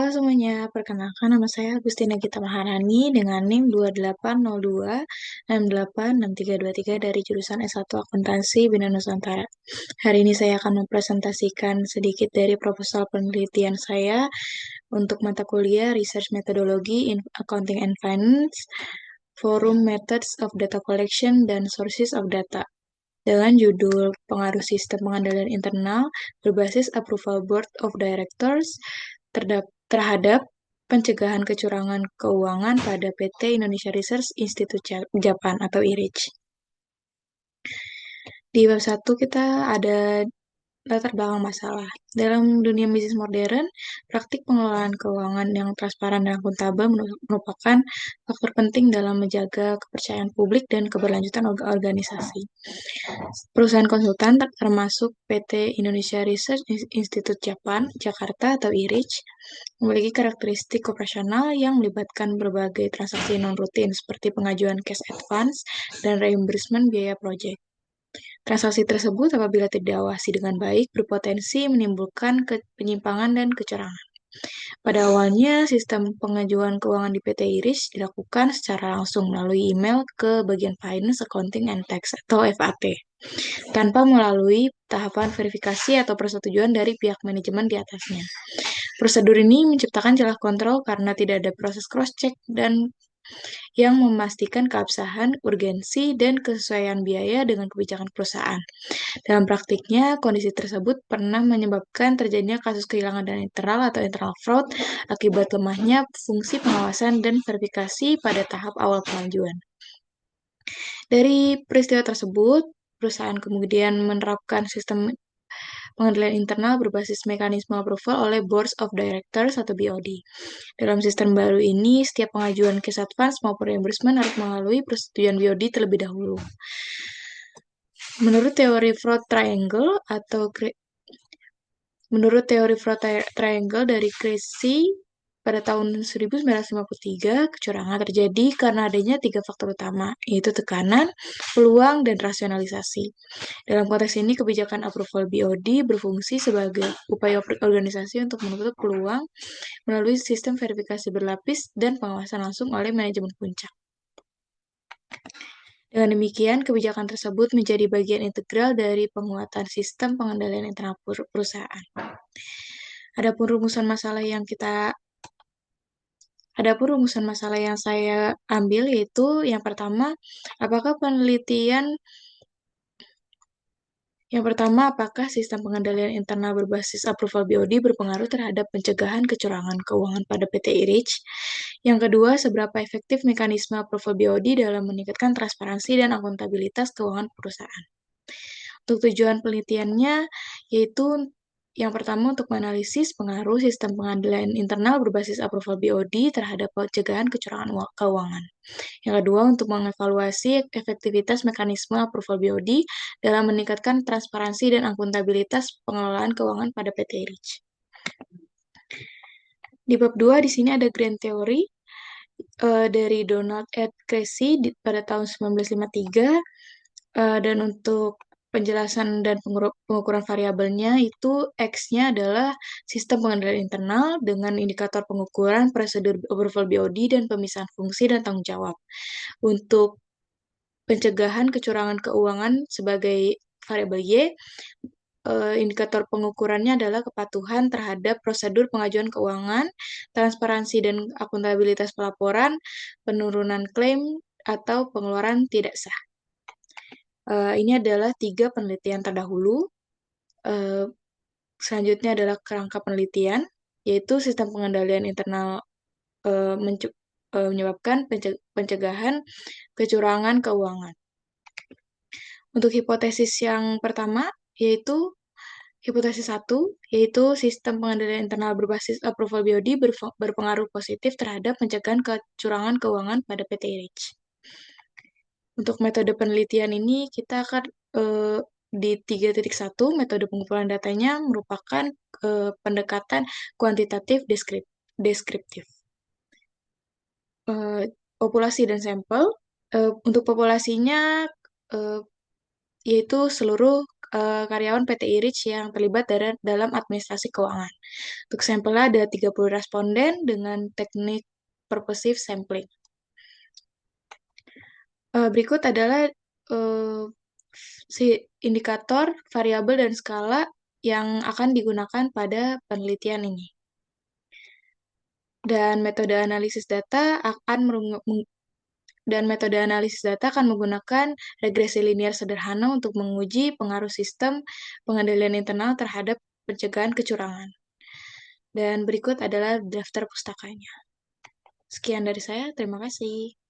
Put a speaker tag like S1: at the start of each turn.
S1: Halo semuanya, perkenalkan nama saya Agustina Gita Maharani dengan NIM 2802686323 dari jurusan S1 Akuntansi Bina Nusantara. Hari ini saya akan mempresentasikan sedikit dari proposal penelitian saya untuk mata kuliah Research Methodology in Accounting and Finance, Forum Methods of Data Collection dan Sources of Data dengan judul Pengaruh Sistem Pengendalian Internal berbasis Approval Board of Directors terhadap pencegahan kecurangan keuangan pada PT Indonesia Research Institute Japan atau IRIJ. Di bab 1 kita ada latar belakang masalah. Dalam dunia bisnis modern, praktik pengelolaan keuangan yang transparan dan akuntabel merupakan faktor penting dalam menjaga kepercayaan publik dan keberlanjutan organisasi. Perusahaan konsultan termasuk PT Indonesia Research Institute Japan, Jakarta atau IRIJ, memiliki karakteristik operasional yang melibatkan berbagai transaksi non-rutin seperti pengajuan cash advance dan reimbursement biaya proyek. Transaksi tersebut apabila tidak diawasi dengan baik berpotensi menimbulkan penyimpangan dan kecurangan. Pada awalnya, sistem pengajuan keuangan di PT IRIS dilakukan secara langsung melalui email ke bagian Finance, Accounting, and Tax atau FAT, tanpa melalui tahapan verifikasi atau persetujuan dari pihak manajemen di atasnya. Prosedur ini menciptakan celah kontrol karena tidak ada proses cross-check dan yang memastikan keabsahan, urgensi, dan kesesuaian biaya dengan kebijakan perusahaan. Dalam praktiknya, kondisi tersebut pernah menyebabkan terjadinya kasus kehilangan dana internal atau internal fraud akibat lemahnya fungsi pengawasan dan verifikasi pada tahap awal pengajuan. Dari peristiwa tersebut, perusahaan kemudian menerapkan sistem pengendalian internal berbasis mekanisme approval oleh Boards of Directors atau BOD. Dalam sistem baru ini, setiap pengajuan case advance maupun reimbursement harus melalui persetujuan BOD terlebih dahulu. Menurut teori fraud triangle dari Creasy pada tahun 1953, kecurangan terjadi karena adanya 3 faktor utama, yaitu tekanan, peluang, dan rasionalisasi. Dalam konteks ini, kebijakan approval BOD berfungsi sebagai upaya organisasi untuk menutup peluang melalui sistem verifikasi berlapis dan pengawasan langsung oleh manajemen puncak. Dengan demikian, kebijakan tersebut menjadi bagian integral dari penguatan sistem pengendalian internal perusahaan. Adapun rumusan masalah yang saya ambil yaitu yang pertama, apakah sistem pengendalian internal berbasis approval BOD berpengaruh terhadap pencegahan kecurangan keuangan pada PT IRIJ? Yang kedua, seberapa efektif mekanisme approval BOD dalam meningkatkan transparansi dan akuntabilitas keuangan perusahaan? Untuk tujuan penelitiannya, yaitu yang pertama untuk menganalisis pengaruh sistem pengendalian internal berbasis approval BOD terhadap pencegahan kecurangan keuangan. Yang kedua, untuk mengevaluasi efektivitas mekanisme approval BOD dalam meningkatkan transparansi dan akuntabilitas pengelolaan keuangan pada PT IRIJ. Di bab 2, di sini ada grand theory dari Donald Ed Creasy pada tahun 1953, dan untuk penjelasan dan pengukuran variabelnya itu X-nya adalah sistem pengendalian internal dengan indikator pengukuran prosedur approval BOD dan pemisahan fungsi dan tanggung jawab. Untuk pencegahan kecurangan keuangan sebagai variabel Y, indikator pengukurannya adalah kepatuhan terhadap prosedur pengajuan keuangan, transparansi dan akuntabilitas pelaporan, penurunan klaim, atau pengeluaran tidak sah. Ini adalah 3 penelitian terdahulu. Selanjutnya adalah kerangka penelitian, yaitu sistem pengendalian internal menyebabkan pencegahan kecurangan keuangan. Untuk hipotesis yang pertama, yaitu hipotesis 1, yaitu sistem pengendalian internal berbasis approval BOD berpengaruh positif terhadap pencegahan kecurangan keuangan pada PT IRIJ. Untuk metode penelitian ini, kita akan di 3.1, metode pengumpulan datanya merupakan pendekatan kuantitatif deskriptif. Populasi dan sampel. Untuk populasinya, yaitu seluruh karyawan PT Irich yang terlibat dalam administrasi keuangan. Untuk sampelnya ada 30 responden dengan teknik purposive sampling. Berikut adalah eh, si indikator, variabel, dan skala yang akan digunakan pada penelitian ini. Dan metode analisis data akan menggunakan regresi linear sederhana untuk menguji pengaruh sistem pengendalian internal terhadap pencegahan kecurangan. Dan berikut adalah daftar pustakanya. Sekian dari saya, terima kasih.